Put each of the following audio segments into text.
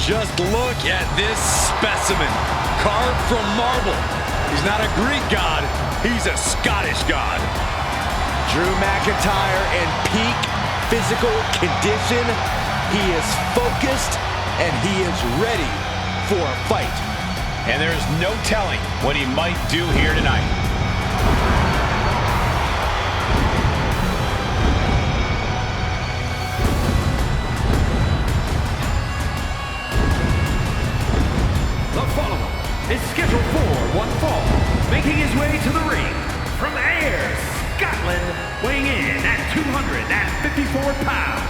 Just look at this specimen, carved from marble. He's not a Greek god, he's a Scottish god. Drew McIntyre in peak physical condition. He is focused and he is ready for a fight. And there's no telling what he might do here tonight. The follower is scheduled for one fall, making his way to the ring from Ayr, Scotland, weighing in at 254 pounds,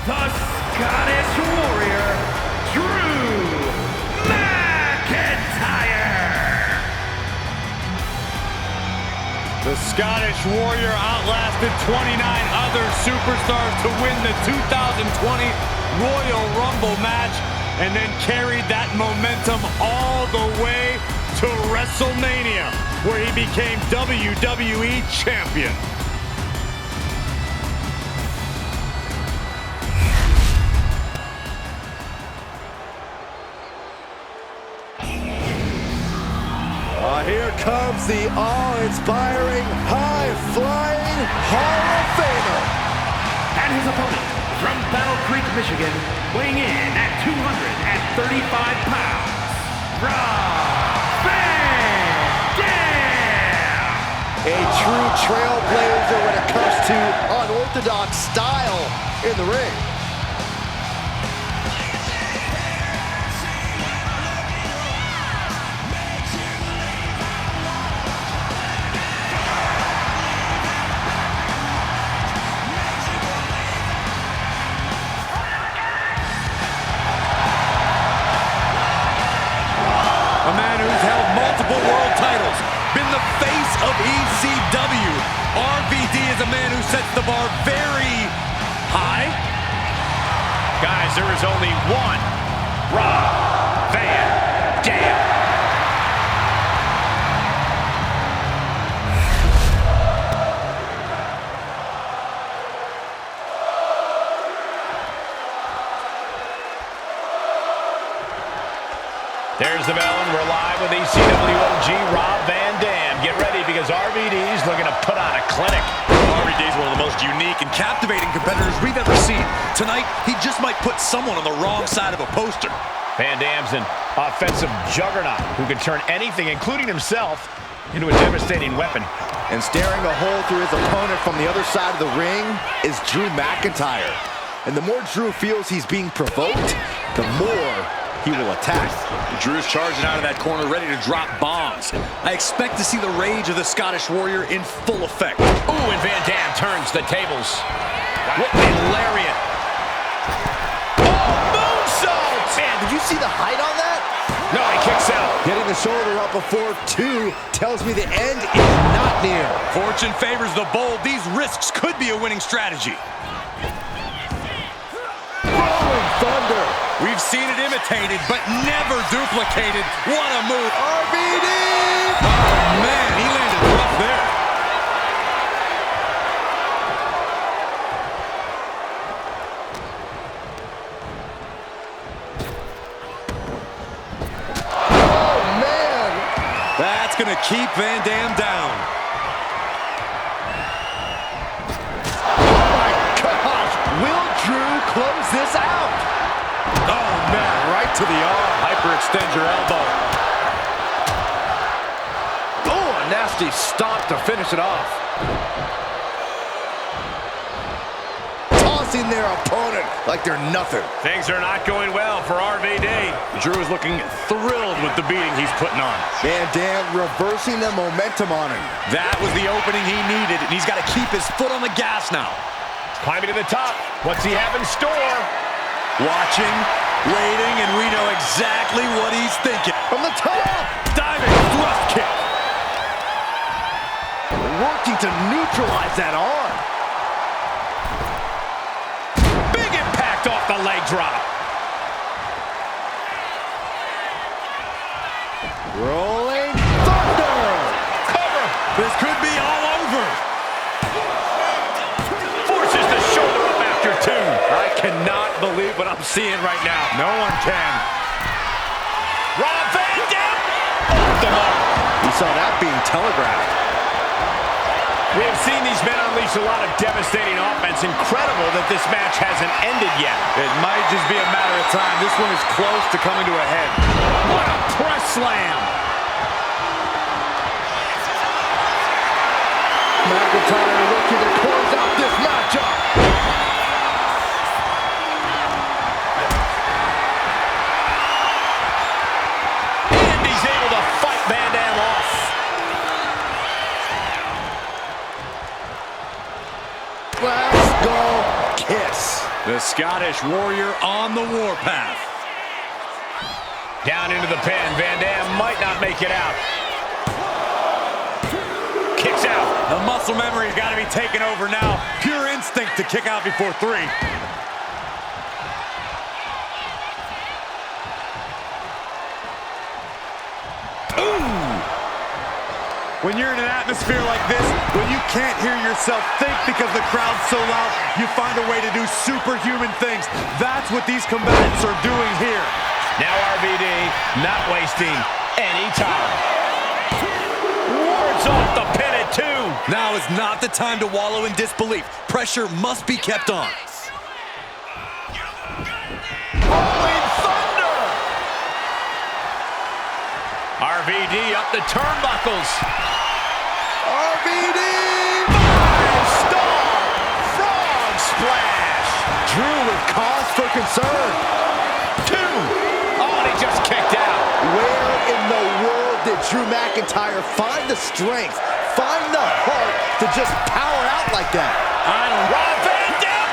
the Scottish Warrior, Drew McIntyre. The Scottish Warrior outlasted 29 other superstars to win the 2020 Royal Rumble match, and then carried that momentum all the way to WrestleMania, where he became WWE Champion. Here comes the awe-inspiring, high-flying Hall of Famer. And his opponent from Battle Creek, Michigan, weighing in at 235 pounds, Rob Van Dam. A true trailblazer when it comes to unorthodox style in the ring. A man who's held multiple world titles, been the face of ECW. RVD is a man who sets the bar very high. Guys, there is only one Rob Van Dam. There's the bell, and we're live with ECW OG Rob Van Dam. Get ready, because RVD's looking to put on a clinic. RVD is one of the most unique and captivating competitors we've ever seen. Tonight, he just might put someone on the wrong side of a poster. Van Dam's an offensive juggernaut who can turn anything, including himself, into a devastating weapon. And staring a hole through his opponent from the other side of the ring is Drew McIntyre. And the more Drew feels he's being provoked, the more he will attack. Drew's charging out of that corner, ready to drop bombs. I expect to see the rage of the Scottish Warrior in full effect. Ooh, and Van Dam turns the tables. What a lariat. Oh, moonsault! Man, did you see the height on that? No, he kicks out. Getting the shoulder up before two tells me the end is not near. Fortune favors the bold. These risks could be a winning strategy. Rolling thunder. We've seen it imitated, but never duplicated. What a move. RVD! Oh, man, he landed rough there. Oh, man! That's going to keep Van Dam down. Oh, my gosh! Will Drew close this out? Oh, man, right to the arm. Hyperextend your elbow. Oh, a nasty stop to finish it off. Tossing their opponent like they're nothing. Things are not going well for RVD. Drew is looking thrilled with the beating he's putting on. Van Dam reversing the momentum on him. That was the opening he needed, and he's got to keep his foot on the gas now. Climbing to the top. What's he have in store? Watching, waiting, and we know exactly what he's thinking. From the top! Diving thrust kick. Working to neutralize that arm. Big impact off the leg drop. Rolling thunder! Cover. This could be all over. Forces the shoulder up after two. I cannot believe what I'm seeing right now. No one can. Rob Van Dam! Off the mark. We saw that being telegraphed. We have seen these men unleash a lot of devastating offense. Incredible that this match hasn't ended yet. It might just be a matter of time. This one is close to coming to a head. What a press slam! McIntyre looking to close out this matchup. And he's able to fight Van Dam off. Let's go kiss. The Scottish Warrior on the warpath. Down into the pin. Van Dam might not make it out. Kicks out. The muscle memory's got to be taken over now. Pure instinct to kick out before 3. When you're in an atmosphere like this, when you can't hear yourself think because the crowd's so loud, you find a way to do superhuman things. That's what these combatants are doing here. Now RVD not wasting any time. Wards off the pin at 2. Now is not the time to wallow in disbelief. Pressure must be kept on. Rolling thunder. RVD up the turnbuckles. RVD! 5-star frog splash. Drew with cause for concern. 2. Oh, and he just kicked out. Where in the world did Drew McIntyre find the strength, find the heart to just power out like that? Rob Van Dam.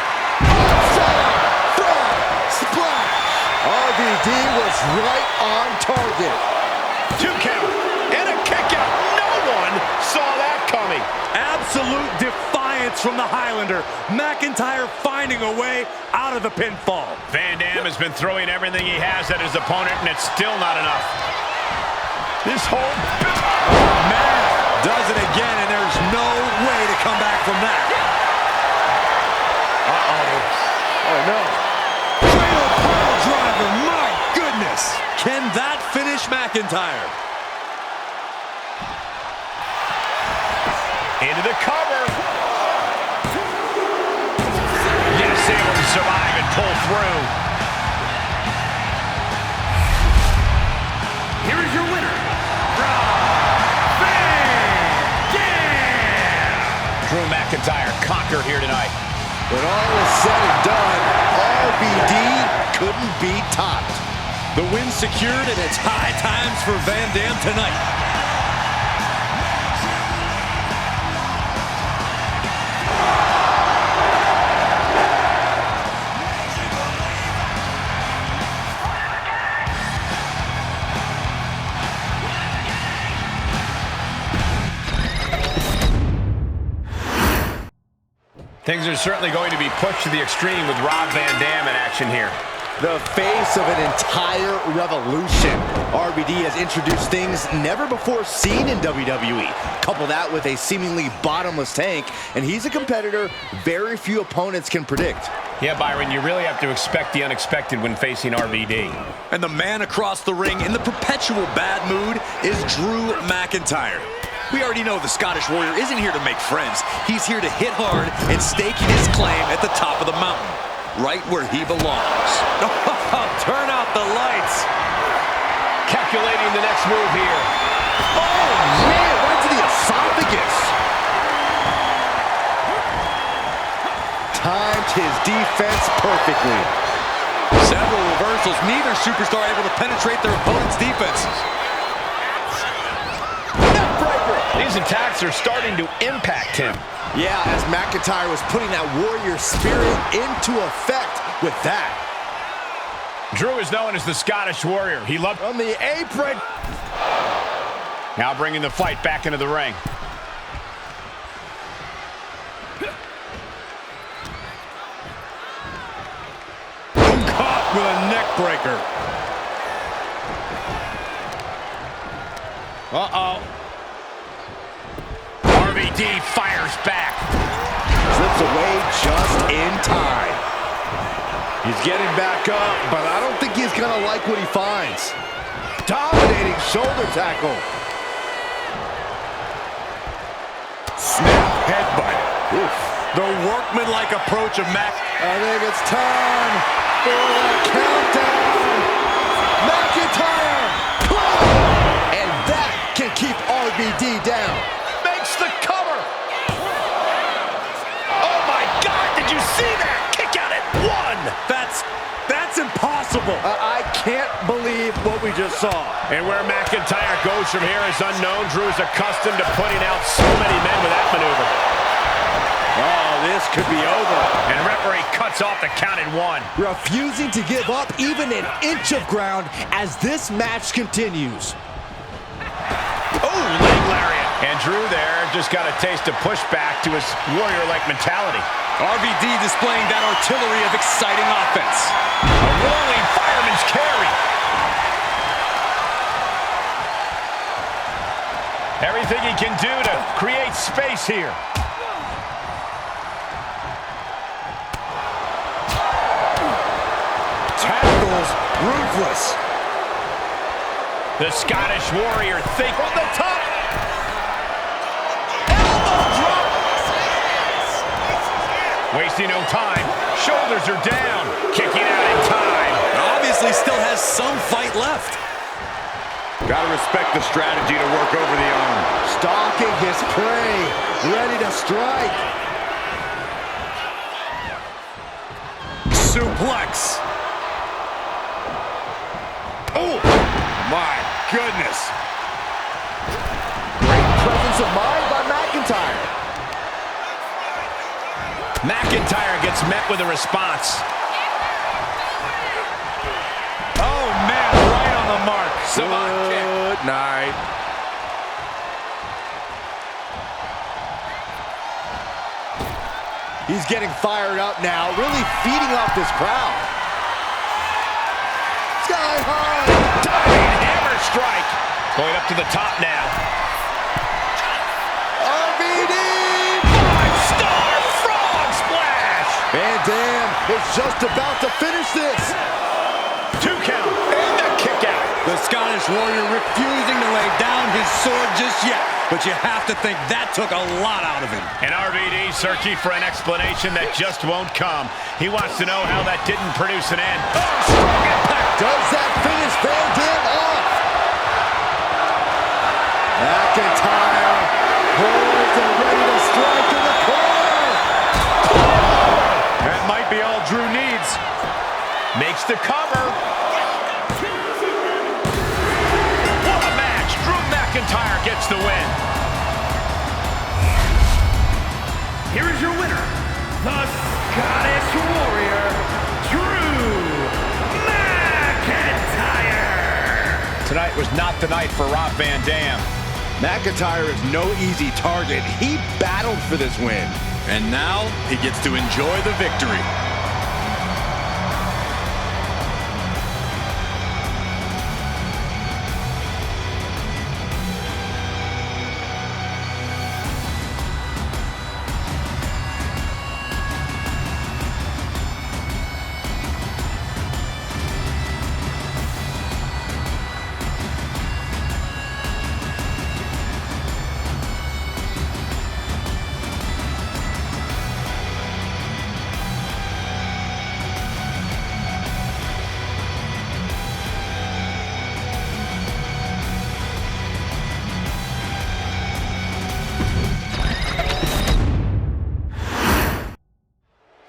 Frog splash! RVD was right on target. 2 count and a kick out. No one saw that coming. Absolute defiance from the Highlander. McIntyre finding a way out of the pinfall. Van Dam has been throwing everything he has at his opponent, and it's still not enough. This whole Man does it again, and there's no way to come back from that. Oh no. Cradle pile driver, my goodness. Can that finish McIntyre? into the cover. Yes, able to survive and pull through. Here is your winner, Rob Van Dam. Drew McIntyre conquered here tonight. When all is said and done, RVD couldn't be topped. The win secured, and it's high times for Van Dam tonight. Things are certainly going to be pushed to the extreme with Rob Van Dam in action here. The face of an entire revolution. RVD has introduced things never before seen in WWE. Couple that with a seemingly bottomless tank, and he's a competitor very few opponents can predict. Yeah, Byron, you really have to expect the unexpected when facing RVD. And the man across the ring in the perpetual bad mood is Drew McIntyre. We already know the Scottish Warrior isn't here to make friends. He's here to hit hard and stake his claim at the top of the mountain, right where he belongs. Turn out the lights. Calculating the next move here. Oh, man, right to the esophagus. Timed his defense perfectly. Several reversals, neither superstar able to penetrate their opponent's defenses. These attacks are starting to impact him. Yeah, as McIntyre was putting that warrior spirit into effect with that. Drew is known as the Scottish Warrior. He loved On the apron. now bringing the fight back into the ring. Caught with a neck breaker. Uh-oh. RVD fires back. Slips away just in time. He's getting back up, but I don't think he's gonna like what he finds. Dominating shoulder tackle. Snap headbutt. Oof. The workmanlike approach of Mac. I think it's time for the countdown. McIntyre! And that can keep RVD down. Makes the cover. Oh my God, did you see that? Kick out at 1. That's impossible. I can't believe what we just saw. And where McIntyre goes from here is unknown. Drew's accustomed to putting out so many men with that maneuver. Oh, this could be over. And referee cuts off the count at 1. Refusing to give up even an inch of ground as this match continues. Oh, leg lariat. And Drew there just got a taste of pushback to his warrior-like mentality. RVD displaying that artillery of exciting offense. A rolling fireman's carry. Everything he can do to create space here. Tackles ruthless. The Scottish Warrior think from the top. Wasting no time. Shoulders are down. Kicking out in time. Obviously still has some fight left. Gotta respect the strategy to work over the arm. Stalking his prey. Ready to strike. Suplex. Oh, my goodness. Great presence of mind by McIntyre. McIntyre gets met with a response. Oh, man, right on the mark. Savant kick. Good night. He's getting fired up now, really feeding off this crowd. Sky high. Diving hammer strike. Going up to the top now. RVD. 5-star frog splash. Van Dam is just about to finish this. 2 count. And the kick out. The Scottish Warrior refusing to lay down his sword just yet. But you have to think that took a lot out of him. And RVD searching for an explanation that just won't come. He wants to know how that didn't produce an end. Oh, strong impact. Does that finish Van Dam off? McIntyre poised and ready to strike in the corner. That might be all Drew needs. Makes the cover. What a match. Drew McIntyre gets the win. Here is your winner, the Scottish Warrior, Drew McIntyre. Tonight was not the night for Rob Van Dam. McIntyre is no easy target. He battled for this win. And now he gets to enjoy the victory.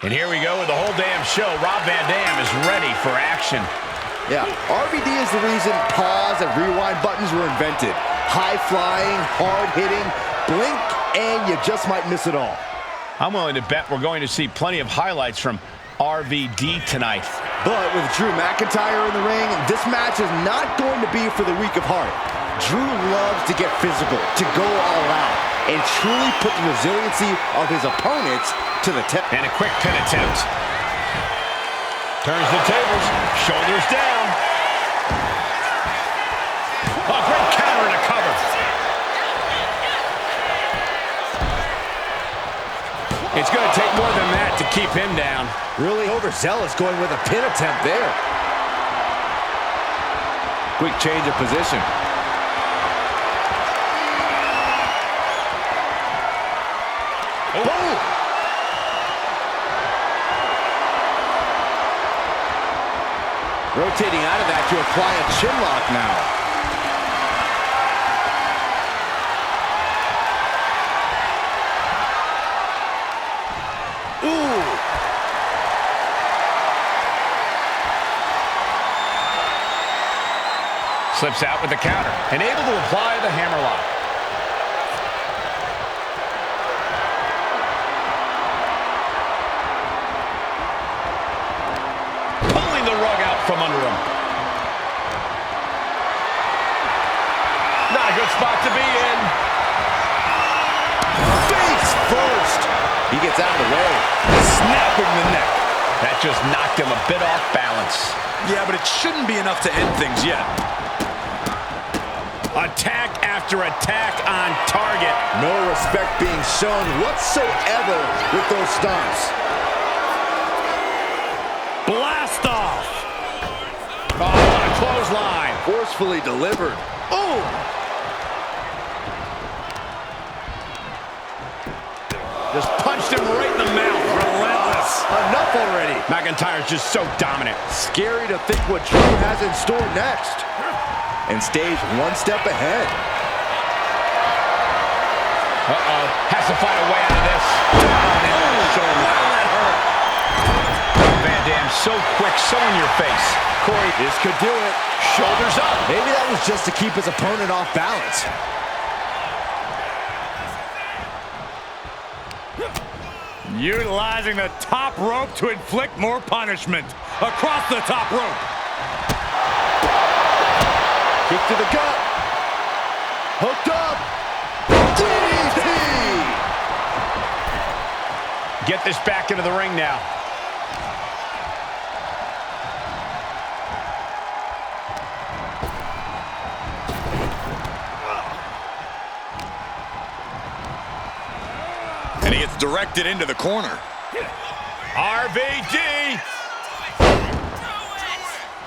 And here we go with the whole damn show. Rob Van Dam is ready for action. Yeah, RVD is the reason pause and rewind buttons were invented. High-flying, hard-hitting, blink, and you just might miss it all. I'm willing to bet we're going to see plenty of highlights from RVD tonight. But with Drew McIntyre in the ring, this match is not going to be for the weak of heart. Drew loves to get physical, to go all out, and truly put the resiliency of his opponents to the test. And a quick pin attempt. Turns the tables, shoulders down. A great counter and a cover. It's going to take more than that to keep him down. Really overzealous going with a pin attempt there. Quick change of position. Oh! Rotating out of that to apply a chin lock now. Ooh! Slips out with the counter and able to apply the hammerlock. Pulling the rug out from under him. Not a good spot to be in. Face first. He gets out of the way. Snapping the neck. That just knocked him a bit off balance. Yeah, but it shouldn't be enough to end things yet. Attack after attack on target. No respect being shown whatsoever with those stunts. Blast off. Oh, what a clothesline. Forcefully delivered. Oh! Just punched him right in the mouth. Relentless. Enough already. McIntyre's just so dominant. Scary to think what Drew has in store next. And stays one step ahead. Uh-oh. Has to find a way out of this. Van Dam so quick, so in your face. Corey, this could do it. Shoulders up. Maybe that was just to keep his opponent off balance. Utilizing the top rope to inflict more punishment. Across the top rope. Kick to the gut. Hooked up. DDT! Get this back into the ring now. And he gets directed into the corner. RVD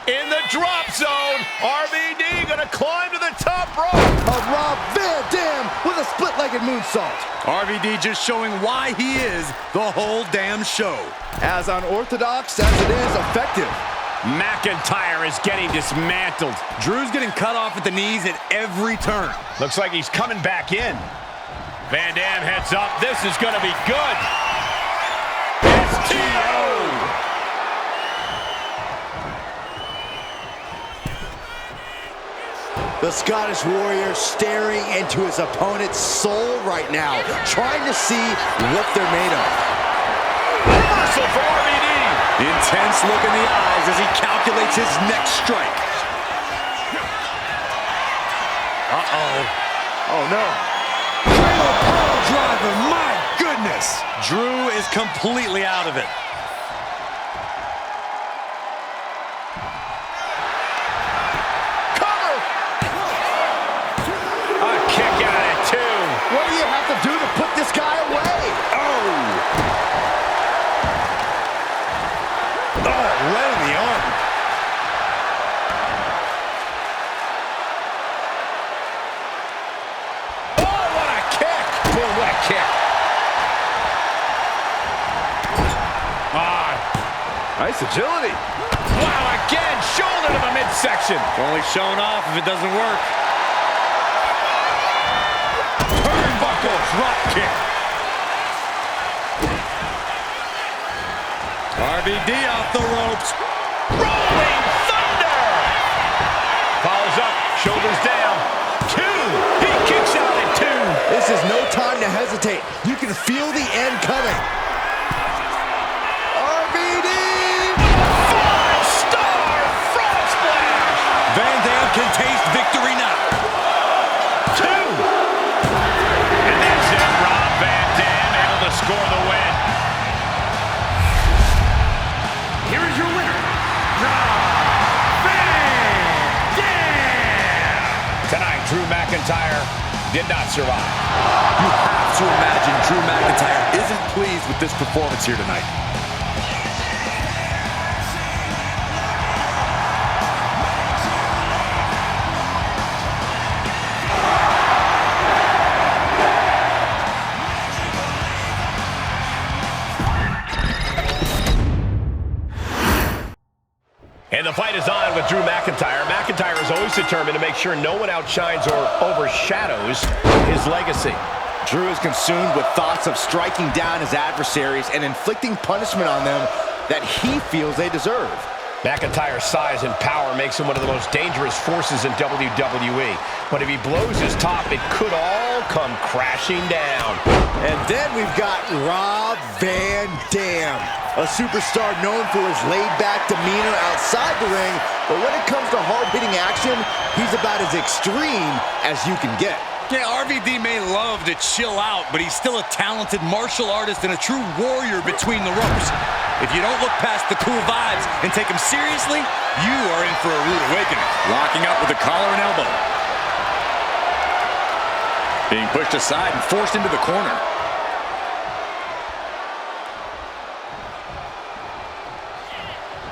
in the drop zone. RVD gonna climb to the top rope. A Rob Van Dam with a split-legged moonsault. RVD just showing why he is the whole damn show. As unorthodox as it is effective. McIntyre is getting dismantled. Drew's getting cut off at the knees at every turn. Looks like he's coming back in. Van Dam heads up. This is gonna be good. STO! The Scottish Warrior staring into his opponent's soul right now, trying to see what they're made of. Reversal for RVD. Intense look in the eyes as he calculates his next strike. Uh-oh. Oh, no. Power driver, my goodness. Drew is completely out of it. What do you have to do to put this guy away? Oh, right in the arm. Oh, what a kick. Boy, what a kick. Nice agility. Wow, again, shoulder to the midsection. Only showing off if it doesn't work. Drop kick. RVD off the ropes. Rolling thunder. Follows up, shoulders down. 2. He kicks out at 2. This is no time to hesitate. You can feel the end coming. RVD! 5-star frog splash. Van Dam can taste victory now. 2. And that's it. Rob Van Dam able to score the win. Here is your winner, Rob Van Dam. Tonight, Drew McIntyre did not survive. You have to imagine Drew McIntyre isn't pleased with this performance here tonight. And the fight is on with Drew McIntyre. McIntyre is always determined to make sure no one outshines or overshadows his legacy. Drew is consumed with thoughts of striking down his adversaries and inflicting punishment on them that he feels they deserve. McIntyre's size and power makes him one of the most dangerous forces in WWE. But if he blows his top, it could all come crashing down. And then we've got Rob Van Dam, a superstar known for his laid-back demeanor outside the ring, but when it comes to hard-hitting action, he's about as extreme as you can get. Yeah, RVD may love to chill out, but he's still a talented martial artist and a true warrior between the ropes. If you don't look past the cool vibes and take him seriously, you are in for a rude awakening. Locking up with a collar and elbow. Being pushed aside and forced into the corner.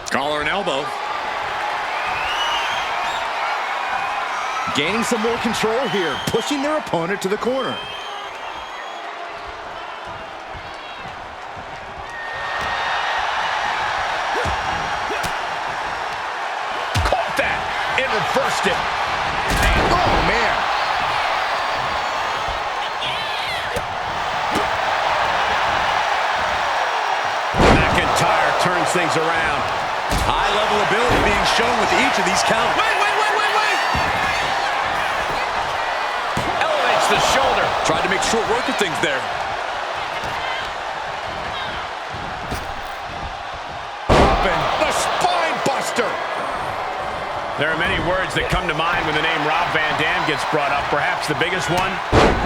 Collar and elbow. Gaining some more control here, pushing their opponent to the corner. Caught that and reversed it. Oh, man. McIntyre turns things around. High-level ability being shown with each of these counters. Wait! Elevates the shoulder. Tried to make short work of things there. The spine buster. There are many words that come to mind when the name Rob Van Dam gets brought up. Perhaps the biggest one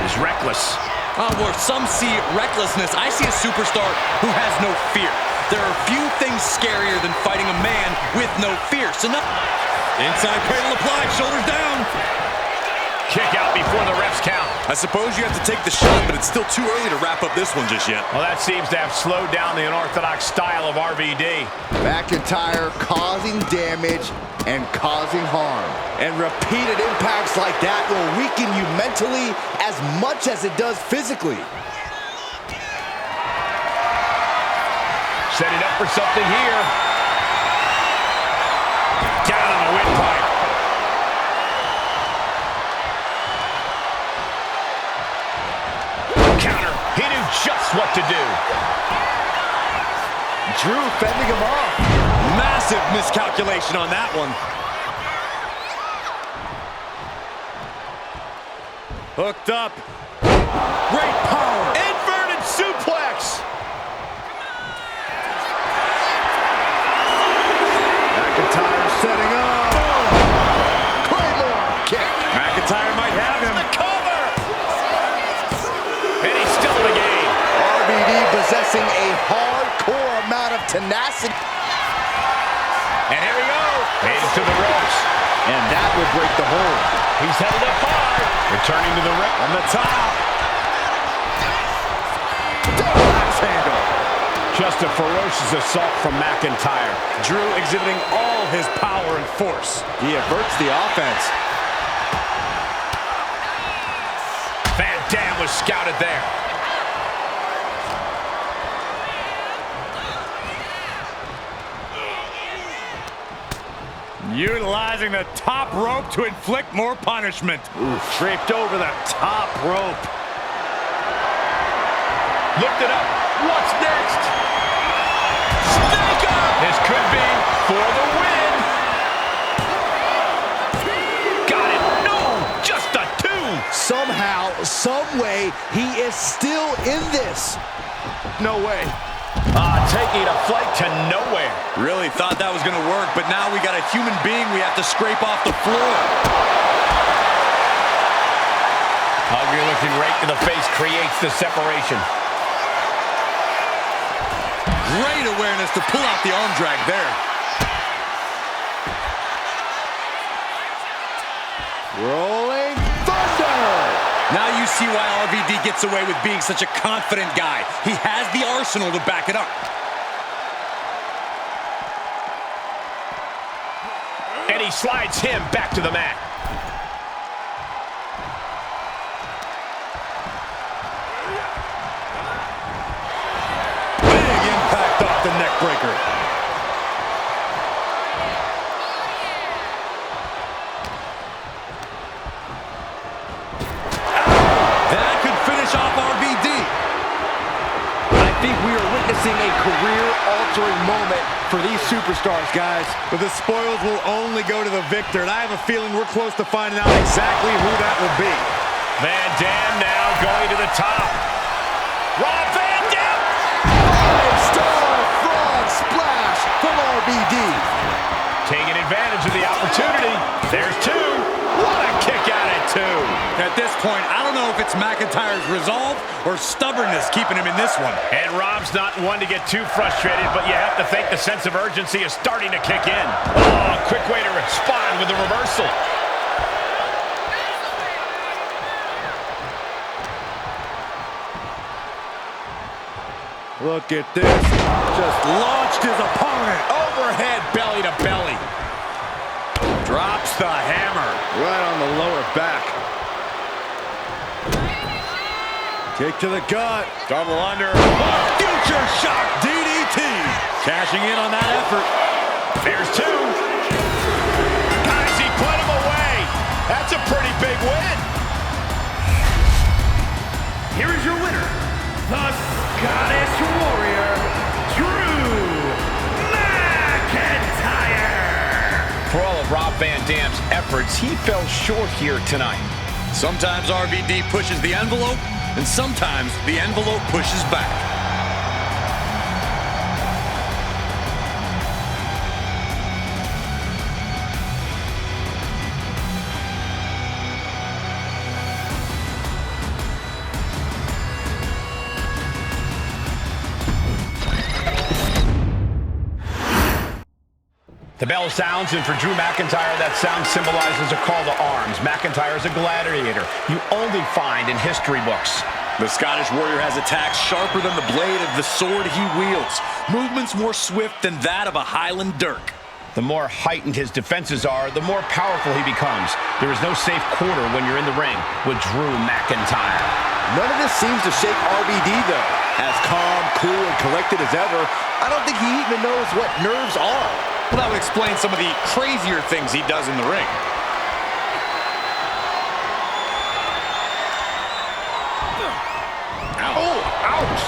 is reckless. Where some see recklessness, I see a superstar who has no fear. There are few things scarier than fighting a man with no fear. So no. Inside cradle applied, shoulders down. Kick out before the refs count. I suppose you have to take the shot, but it's still too early to wrap up this one just yet. Well, that seems to have slowed down the unorthodox style of RVD. McIntyre causing damage and causing harm. And repeated impacts like that will weaken you mentally as much as it does physically. Setting up for something here. Down on the windpipe. Counter. He knew just what to do. Drew fending him off. Massive miscalculation on that one. Hooked up. Great power. Inverted suplex. McIntyre setting up. Claymore kick. McIntyre might have him. The cover. And he's still in the game. RVD possessing a hardcore amount of tenacity. And here we go. Made it to the ropes. And that would break the hold. He's held up high. Returning to the ring on the top. Axe handle. Just a ferocious assault from McIntyre. Drew exhibiting all his power and force. He averts the offense. Van Dam was scouted there. Utilizing the top rope to inflict more punishment. Draped over the top rope. Lift it up. What's next? Snake up. This could be for the win. Got it. No, just a two. Somehow, some way, he is still in this. No way. Taking a flight to nowhere. Really thought that was going to work, but now we got a human being we have to scrape off the floor. Ugly looking right to the face creates the separation. Great awareness to pull out the arm drag there. Rolling Thunder. Now you see why RVD gets away with being such a confident guy. He has the arsenal to back it up. And he slides him back to the mat. Big impact off the neck breaker. That could finish off RVD. I think we are witnessing a career-altering moment for these superstars, guys. But the spoils will only go to the victor, and I have a feeling we're close to finding out exactly who that will be. Van Dam now going to the top. Rob Van Dam! Five-star frog splash from RVD. Taking advantage of the opportunity. There's two. What a kick out at two. At this point, I don't know if it's McIntyre's resolve or stubbornness keeping him in this one. And Rob's not one to get too frustrated, but you have to think the sense of urgency is starting to kick in. Oh, a quick way to respond with a reversal. Look at this. Just launched his opponent. Overhead belly to belly. Drops the hammer. Right on the lower back. Kick to the gut. Double under. Future shock DDT. Cashing in on that effort. There's two. Guys, he put him away. That's a pretty big win. Here is your winner, the Scottish Warrior, Drew McIntyre. For all of Rob Van Dam's efforts, he fell short here tonight. Sometimes RVD pushes the envelope, and sometimes the envelope pushes back. The bell sounds, and for Drew McIntyre, that sound symbolizes a call to arms. McIntyre is a gladiator you only find in history books. The Scottish Warrior has attacks sharper than the blade of the sword he wields. Movements more swift than that of a Highland dirk. The more heightened his defenses are, the more powerful he becomes. There is no safe quarter when you're in the ring with Drew McIntyre. None of this seems to shake RVD, though. As calm, cool, and collected as ever, I don't think he even knows what nerves are. Well, that would explain some of the crazier things he does in the ring. Ow. Oh, ouch!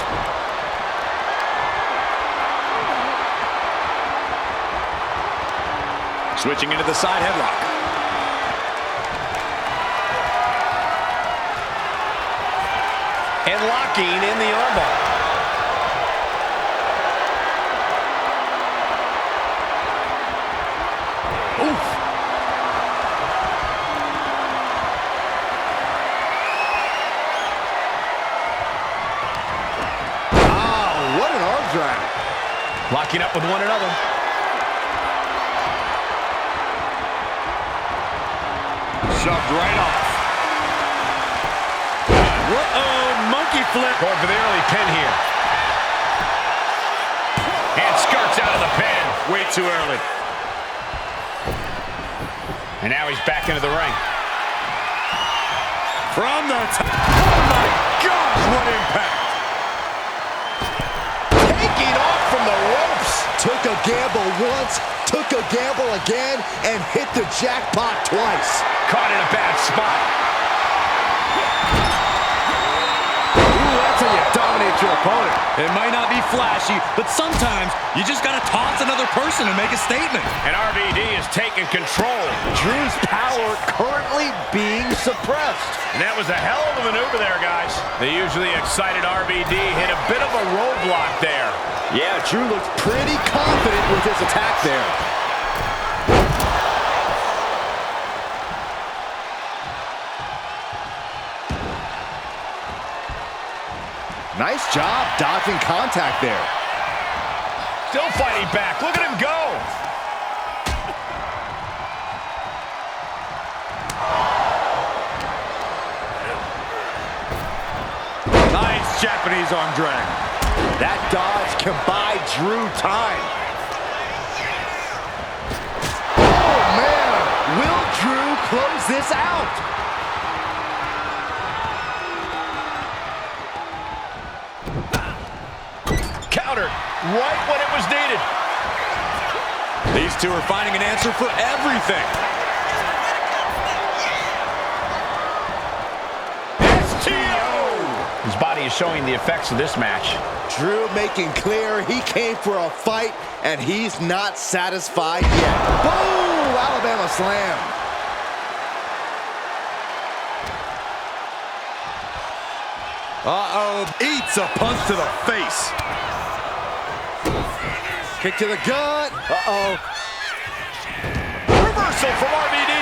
Switching into the side headlock. And locking in the armbar. Locking up with one another. Shoved right off. Uh-oh, monkey flip. Going for the early pin here. And skirts out of the pin. Way too early. And now he's back into the ring. From the top. Oh my gosh, what impact. Taking off from the ropes. Took a gamble once, took a gamble again, and hit the jackpot twice. Caught in a bad spot. Ooh, that's how you dominate your opponent. It might not be flashy, but sometimes you just got to toss another person and make a statement. And RVD is taking control. Drew's power currently being suppressed. And that was a hell of a maneuver there, guys. The usually excited RVD hit a bit of a roadblock there. Yeah, Drew looks pretty confident with his attack there. Nice job dodging contact there. Still fighting back. Look at him go. Japanese arm drag. That dodge can buy Drew time. Oh, man. Will Drew close this out? Countered right when it was needed. These two are finding an answer for everything. His body is showing the effects of this match. Drew making clear he came for a fight, and he's not satisfied yet. Boom! Alabama slam. Uh-oh. Eats a punch to the face. Kick to the gut. Uh-oh. Reversal from RVD.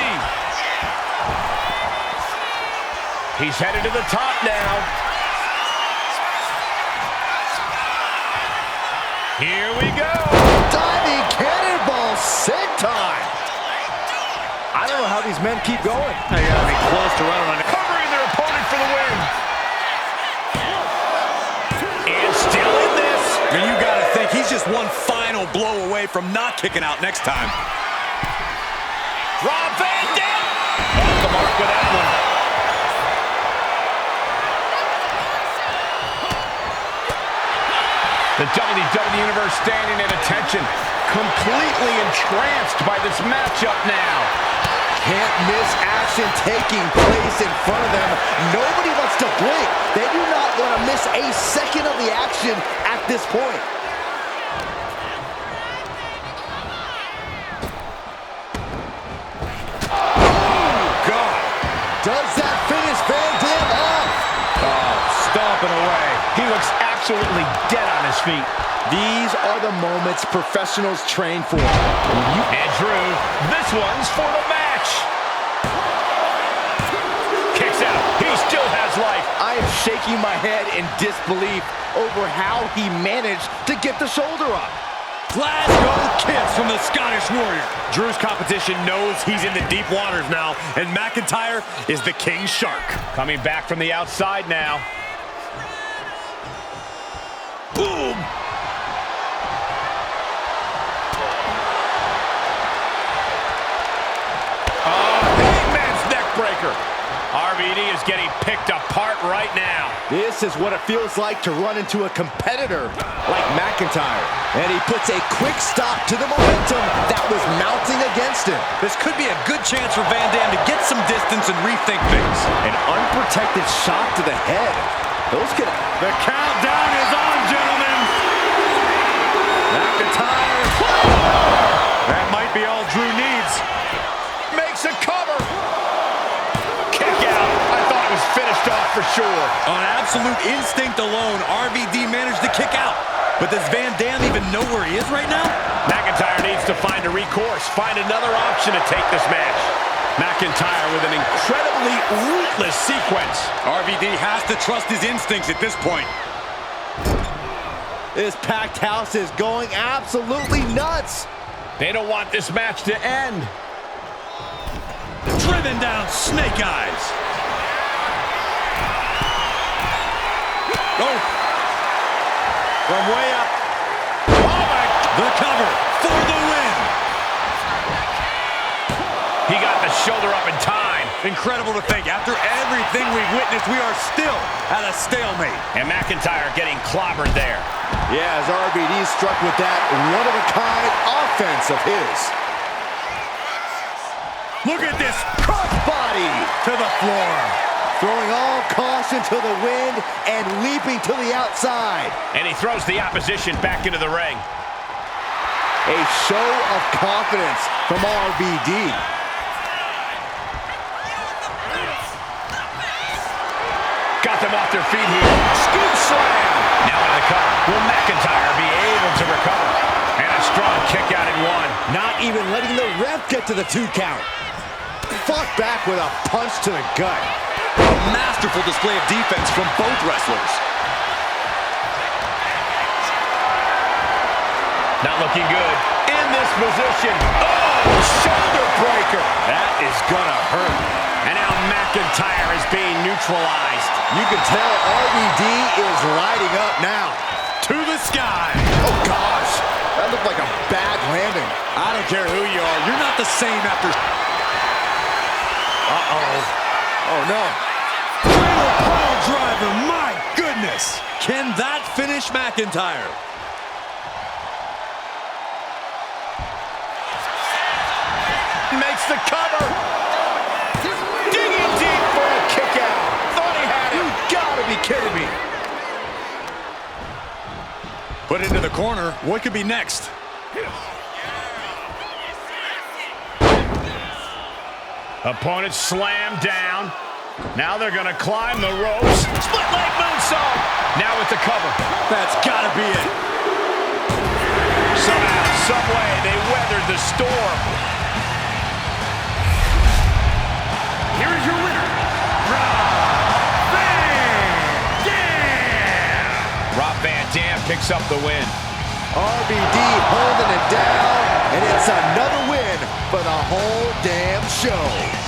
He's headed to the top now. Here we go. Diving cannonball, sick time. I don't know how these men keep going. They gotta be close to running on it. Covering their opponent for the win. And still in this. And you gotta think he's just one final blow away from not kicking out next time. Rob Van Dam. Off the mark with that one. The WWE Universe standing at attention, completely entranced by this matchup now. Can't miss action taking place in front of them. Nobody wants to blink. They do not want to miss a second of the action at this point. Oh, God. Does that finish Van Dam off? Oh, stomping away. He looks absolutely dead on his feet. These are the moments professionals train for. And Drew, this one's for the match. Kicks out. He still has life. I am shaking my head in disbelief over how he managed to get the shoulder up. Glasgow kiss from the Scottish Warrior. Drew's competition knows he's in the deep waters now, and McIntyre is the king shark. Coming back from the outside now. Boom! Hangman's neck breaker. RVD is getting picked apart right now. This is what it feels like to run into a competitor like McIntyre. And he puts a quick stop to the momentum that was mounting against him. This could be a good chance for Van Dam to get some distance and rethink things. An unprotected shot to the head. Those could... The countdown is on, gentlemen. McIntyre. That might be all Drew needs. Makes a cover. Kick out. I thought it was finished off for sure. On absolute instinct alone, RVD managed to kick out. But does Van Dam even know where he is right now? McIntyre needs to find a recourse, find another option to take this match. McIntyre with an incredibly ruthless sequence. RVD has to trust his instincts at this point. This packed house is going absolutely nuts. They don't want this match to end. Driven down Snake Eyes. Oh. From way up. Oh my! The cover for the win. He got the shoulder up in time. Incredible to think, after everything we've witnessed, we are still at a stalemate. And McIntyre getting clobbered there. Yeah, as RVD struck with that one-of-a-kind offense of his. Look at this. Crossbody To the floor. throwing all caution to the wind and leaping to the outside. And he throws the opposition back into the ring. A show of confidence from RVD. Got them off their feet here. Scoop slam. Now into the cover. Will McIntyre be able to recover? And a strong kick out in one. Not even letting the ref get to the 2 count. Fought back with a punch to the gut. A masterful display of defense from both wrestlers. Not looking good. In this position. Oh! Shoulder breaker. That is gonna hurt. And now McIntyre is being neutralized. You can tell RVD is lighting up now. To the sky. Oh, gosh. That looked like a bad landing. I don't care who you are. You're not the same after... Uh-oh. Oh, no. Fatal pile driver, my goodness. Can that finish McIntyre? Makes the cover. Digging deep for a kick out. Thought he had it. You gotta be kidding me. Put into the corner. What could be next? Opponent slammed down. Now they're gonna climb the ropes. Split leg moonsault. Now with the cover. That's gotta be it. Somehow, someway, they weathered the storm. Here is your winner, Rob Van Dam. Rob Van Dam picks up the win. RVD holding it down, and it's another win for the whole damn show.